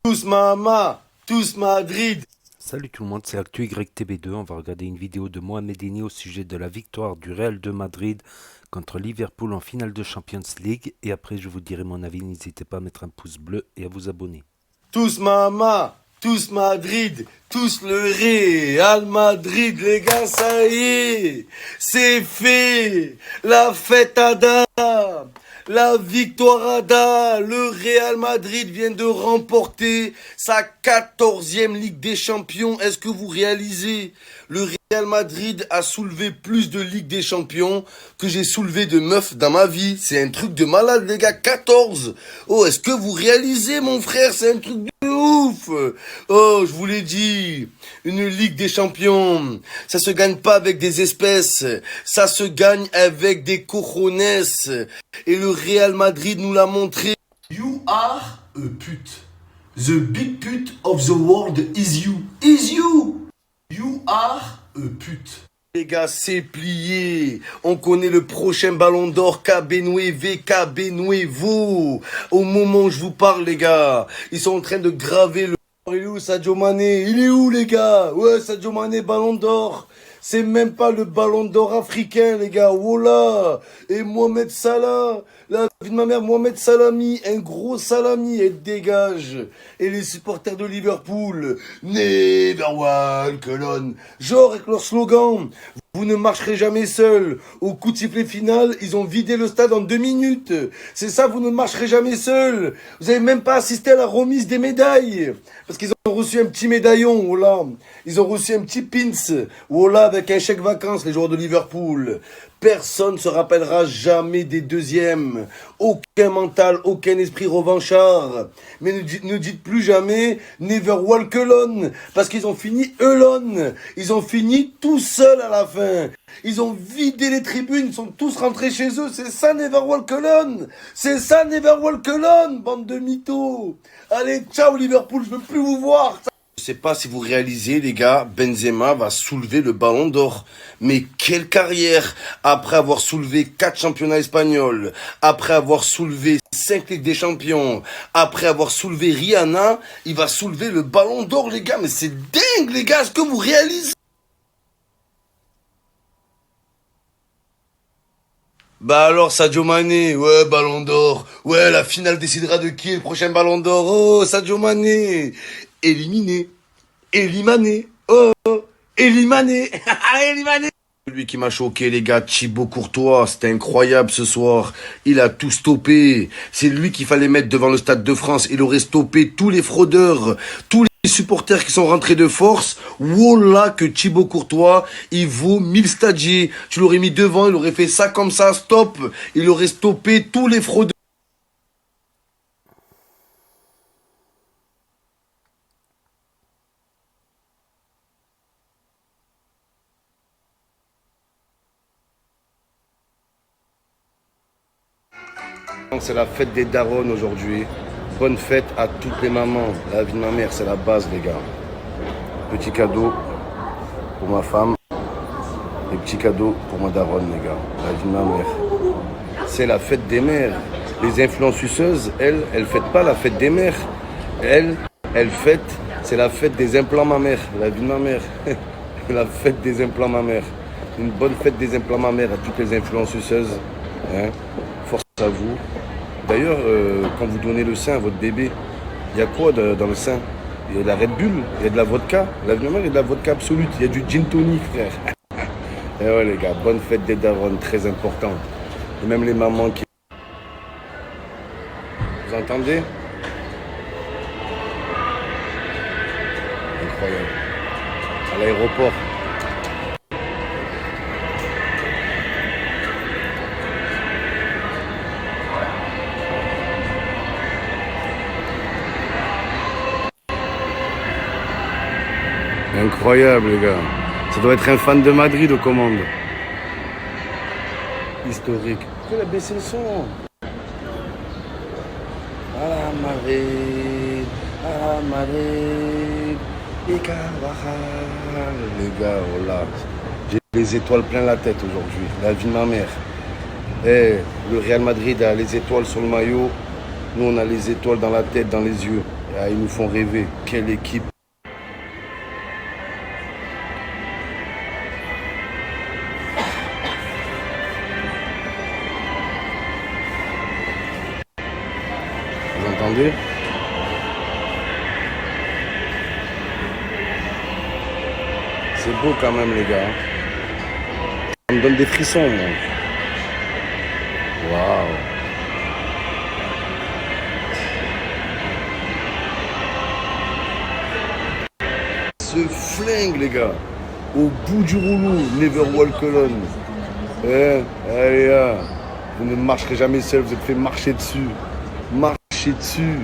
Tous Mama, tous Madrid. Salut tout le monde, c'est Actu YTB2. On va regarder une vidéo de Mohamed Eni au sujet de la victoire du Real de Madrid contre Liverpool en finale de Champions League. Et après, je vous dirai mon avis. N'hésitez pas à mettre un pouce bleu et à vous abonner. Tous Mama, tous Madrid, tous le Real Madrid, les gars, ça y est, c'est fait. La fête à dame. La victoire à Da, le Real Madrid vient de remporter sa 14e Ligue des Champions. Est-ce que vous réalisez? Le Real Madrid a soulevé plus de Ligue des Champions que j'ai soulevé de meufs dans ma vie. C'est un truc de malade, les gars, 14. Oh, est-ce que vous réalisez, mon frère? C'est un truc de ouf. Oh, je vous l'ai dit, une Ligue des Champions, ça se gagne pas avec des espèces, ça se gagne avec des cojones. Et le Real Madrid nous l'a montré. You are a pute. The big pute of the world is you. Is you. You are a pute. Les gars, c'est plié. On connaît le prochain ballon d'or, KB Nuevo. Au moment où je vous parle, les gars, ils sont en train de graver le... Il est où Sadio Mané? Il est où, les gars? Ouais, Sadio Mané, ballon d'or. C'est même pas le ballon d'or africain, les gars. Voilà. Et Mohamed Salah. La vie de ma mère, Mohamed Salami. Un gros salami. Et dégage. Et les supporters de Liverpool. Never walk alone. Genre avec leur slogan. Vous ne marcherez jamais seul. Au coup de sifflet final, ils ont vidé le stade en 2 minutes. C'est ça, vous ne marcherez jamais seul. Vous n'avez même pas assisté à la remise des médailles. Parce qu'ils ont reçu un petit médaillon, voilà. Ils ont reçu un petit pins, voilà, avec un chèque vacances, les joueurs de Liverpool. Personne ne se rappellera jamais des deuxièmes. Aucun mental, aucun esprit revanchard. Mais ne dites plus jamais never walk alone. Parce qu'ils ont fini alone. Ils ont fini tout seuls à la fin. Ils ont vidé les tribunes. Ils sont tous rentrés chez eux. C'est ça never walk alone. C'est ça never walk alone, bande de mythos. Allez, ciao Liverpool, je veux plus vous voir. Je sais pas si vous réalisez, les gars, Benzema va soulever le ballon d'or. Mais quelle carrière! Après avoir soulevé 4 championnats espagnols, après avoir soulevé 5 Ligues des Champions, après avoir soulevé Rihanna, il va soulever le ballon d'or, les gars. Mais c'est dingue, les gars, est-ce que vous réalisez? Bah alors Sadio Mané, ouais, ballon d'or. Ouais, la finale décidera de qui est le prochain ballon d'or. Oh, Sadio Mané. Éliminé. Élimané. Oh, Élimané. Élimané. Celui qui m'a choqué, les gars, Thibaut Courtois, c'était incroyable ce soir. Il a tout stoppé. C'est lui qu'il fallait mettre devant le Stade de France. Il aurait stoppé tous les fraudeurs, tous les supporters qui sont rentrés de force. Voilà que Thibaut Courtois, il vaut 1000 stadiers. Tu l'aurais mis devant, il aurait fait ça comme ça, stop. Il aurait stoppé tous les fraudeurs. C'est la fête des darons aujourd'hui. Bonne fête à toutes les mamans. La vie de ma mère, c'est la base, les gars. Petit cadeau pour ma femme. Et petit cadeau pour ma daronne, les gars. La vie de ma mère. C'est la fête des mères. Les influenceuses, elles fêtent pas la fête des mères. Elles fêtent, c'est la fête des implants mammaires. La vie de ma mère. La fête des implants mammaires. Une bonne fête des implants mammaires à toutes les influenceuses. Hein. Force à vous. D'ailleurs, quand vous donnez le sein à votre bébé, il y a quoi dans le sein? Il y a de la Red Bull, il y a de la vodka. La vie de ma mère, il y a de la vodka absolue. Il y a du gin tonic, frère. Et ouais, les gars, bonne fête des darons, très important. Et même les mamans qui... Vous entendez? Incroyable. À l'aéroport. Incroyable, les gars. Ça doit être un fan de Madrid aux commandes. Historique. Pourquoi il a baissé le son? Ah, Madrid. Ah, Madrid. Et Carvajal. Les gars, voilà. J'ai les étoiles plein la tête aujourd'hui. La vie de ma mère. Eh, le Real Madrid a les étoiles sur le maillot. Nous, on a les étoiles dans la tête, dans les yeux. Ah, ils nous font rêver. Quelle équipe. Vous entendez? C'est beau quand même, les gars. Ça me donne des frissons, moi. Waouh. Ce flingue, les gars. Au bout du rouleau, never walk alone. Allez, là. Vous ne marcherez jamais seul, vous êtes fait marcher dessus. Marcher dessus.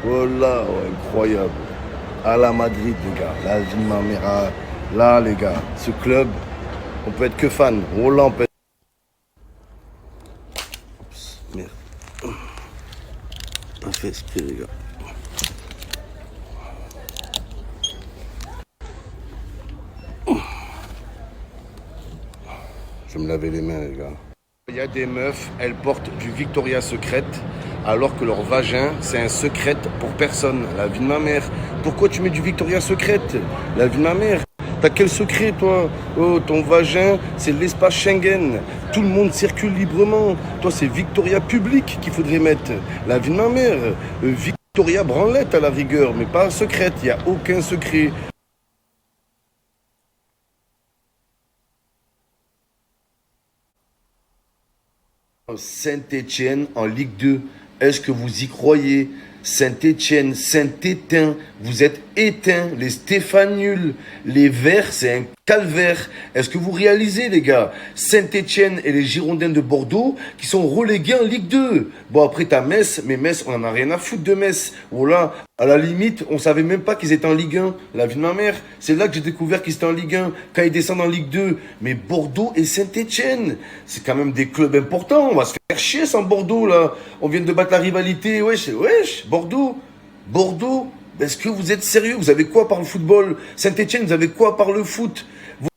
Voilà, ouais, incroyable. À la Madrid, les gars. La vie de ma mère. Là, les gars. Ce club, on peut être que fan. Oh là, on peut être... Oups, merde. On fait exprès, les gars. Je vais me laver les mains, les gars. Il y a des meufs, elles portent du Victoria's Secret, alors que leur vagin, c'est un secret pour personne. La vie de ma mère. Pourquoi tu mets du Victoria's Secret? La vie de ma mère. T'as quel secret, toi? Oh, ton vagin, c'est l'espace Schengen. Tout le monde circule librement. Toi, c'est Victoria Public qu'il faudrait mettre. La vie de ma mère. Victoria Branlette, à la rigueur, mais pas secrète. Il n'y a aucun secret. Saint-Étienne en Ligue 2. Est-ce que vous y croyez? Saint-Étienne, Saint-Étain, vous êtes éteints, les Stéphanuls, les Verts, c'est un calvaire. Est-ce que vous réalisez, les gars? Saint-Étienne et les Girondins de Bordeaux qui sont relégués en Ligue 2. Bon, après, t'as Metz, mais Metz, on en a rien à foutre de Metz. Voilà, à la limite, on savait même pas qu'ils étaient en Ligue 1. La vie de ma mère, c'est là que j'ai découvert qu'ils étaient en Ligue 1, quand ils descendent en Ligue 2. Mais Bordeaux et Saint-Étienne, c'est quand même des clubs importants. On va se faire chier sans Bordeaux, là. On vient de battre la rivalité. Wesh, Bordeaux. Bordeaux. Est-ce que vous êtes sérieux? Vous avez quoi par le football? Saint-Étienne, vous avez quoi par le foot?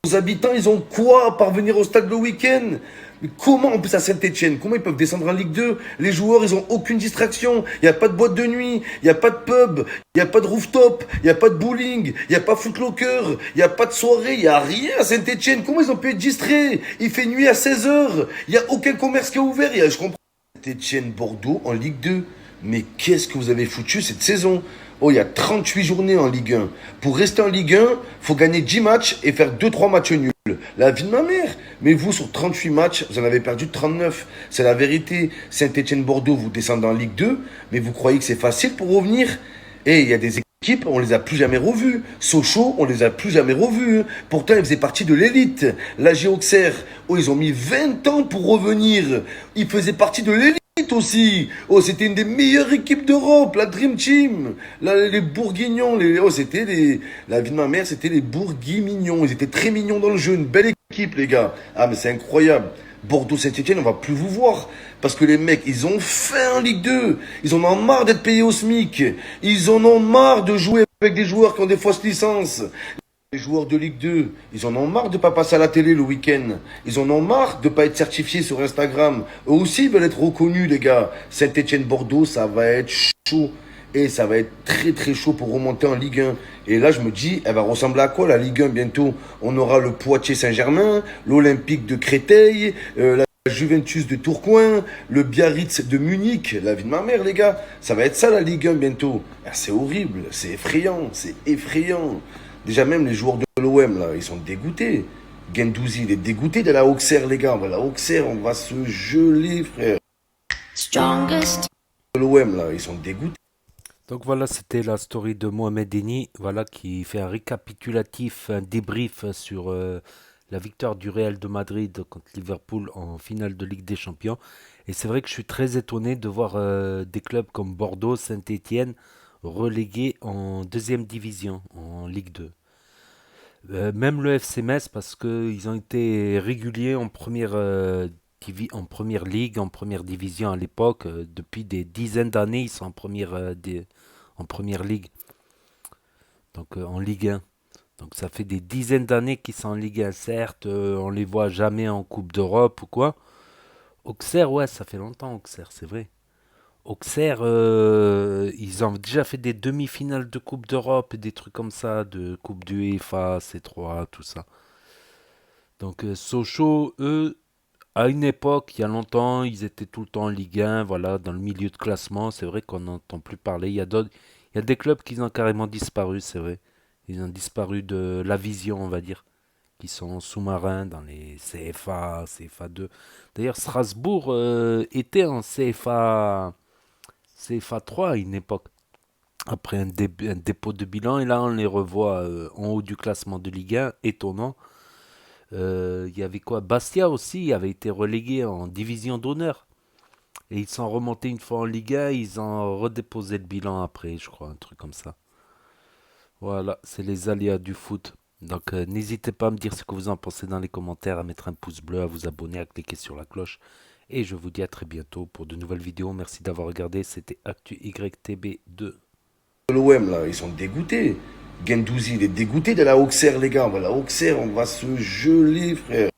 Vos habitants, ils ont quoi par venir au stade le week-end? Mais comment, en plus à Saint-Étienne, comment ils peuvent descendre en Ligue 2? Les joueurs, ils ont aucune distraction. Il n'y a pas de boîte de nuit, il n'y a pas de pub, il n'y a pas de rooftop, il n'y a pas de bowling, il n'y a pas Footlocker, il n'y a pas de soirée, il n'y a rien à Saint-Étienne. Comment ils ont pu être distraits? Il fait nuit à 16 h. Il n'y a aucun commerce qui est ouvert. Je comprends. Saint-Étienne, Bordeaux en Ligue 2. Mais qu'est-ce que vous avez foutu cette saison? Oh, il y a 38 journées en Ligue 1. Pour rester en Ligue 1, faut gagner 10 matchs et faire 2-3 matchs nuls. La vie de ma mère. Mais vous, sur 38 matchs, vous en avez perdu 39. C'est la vérité. Saint-Étienne-Bordeaux, vous descendez en Ligue 2, mais vous croyez que c'est facile pour revenir? Et il y a des équipes, on les a plus jamais revues. Sochaux, on les a plus jamais revues. Pourtant, ils faisaient partie de l'élite. L'AG Auxerre, oh, ils ont mis 20 ans pour revenir. Ils faisaient partie de l'élite aussi. Oh, c'était une des meilleures équipes d'Europe, la Dream Team. Les Bourguignons, la vie de ma mère, c'était les Bourguignons. Ils étaient très mignons dans le jeu, une belle équipe, les gars. Ah, mais c'est incroyable. Bordeaux, Saint-Étienne, on va plus vous voir. Parce que les mecs, ils ont faim en Ligue 2. Ils en ont marre d'être payés au SMIC. Ils en ont marre de jouer avec des joueurs qui ont des fausses licences. Les joueurs de Ligue 2, ils en ont marre de pas passer à la télé le week-end. Ils en ont marre de pas être certifiés sur Instagram. Eux aussi veulent être reconnus, les gars. Saint-Étienne-Bordeaux, ça va être chaud. Et ça va être très très chaud pour remonter en Ligue 1. Et là, je me dis, elle va ressembler à quoi la Ligue 1 bientôt? On aura le Poitiers-Saint-Germain, l'Olympique de Créteil, la Juventus de Tourcoing, le Biarritz de Munich. La vie de ma mère, les gars. Ça va être ça la Ligue 1 bientôt. Ah, c'est horrible, c'est effrayant, c'est effrayant. Déjà même les joueurs de l'OM, là, ils sont dégoûtés. Guendouzi, il est dégoûté de la Auxerre, les gars. La Auxerre, on va se geler, frère. Strongest. L'OM, là, ils sont dégoûtés. Donc voilà, c'était la story de Mohamed Eni, voilà, qui fait un récapitulatif, un débrief sur la victoire du Real de Madrid contre Liverpool en finale de Ligue des Champions. Et c'est vrai que je suis très étonné de voir des clubs comme Bordeaux, Saint-Étienne relégués en deuxième division, en Ligue 2. Même le FC Metz, parce qu'ils ont été réguliers en en première ligue, en première division à l'époque. Depuis des dizaines d'années, ils sont en première ligue, donc en Ligue 1. Donc ça fait des dizaines d'années qu'ils sont en Ligue 1, certes, on les voit jamais en Coupe d'Europe ou quoi. Auxerre, ouais, ça fait longtemps, Auxerre, c'est vrai. Auxerre, ils ont déjà fait des demi-finales de Coupe d'Europe et des trucs comme ça, de Coupe du UEFA, C3, tout ça. Donc Sochaux, eux, à une époque, il y a longtemps, ils étaient tout le temps en Ligue 1, voilà, dans le milieu de classement. C'est vrai qu'on n'entend plus parler. Il y a des clubs qui ont carrément disparu, c'est vrai. Ils ont disparu de la vision, on va dire, qui sont sous-marins dans les CFA, CFA2. D'ailleurs, Strasbourg était en CFA 3 à une époque. Après un dépôt de bilan, et là on les revoit en haut du classement de Ligue 1, étonnant. Il y avait quoi? Bastia aussi avait été relégué en division d'honneur. Et ils sont remontés une fois en Ligue 1, ils ont redéposé le bilan après, je crois, un truc comme ça. Voilà, c'est les aléas du foot. Donc n'hésitez pas à me dire ce que vous en pensez dans les commentaires, à mettre un pouce bleu, à vous abonner, à cliquer sur la cloche. Et je vous dis à très bientôt pour de nouvelles vidéos. Merci d'avoir regardé, c'était Actu YTB2. L'OM, là, ils sont dégoûtés. Gendouzi, il est dégoûté de la Auxerre, les gars. La Auxerre, on va se geler, frère.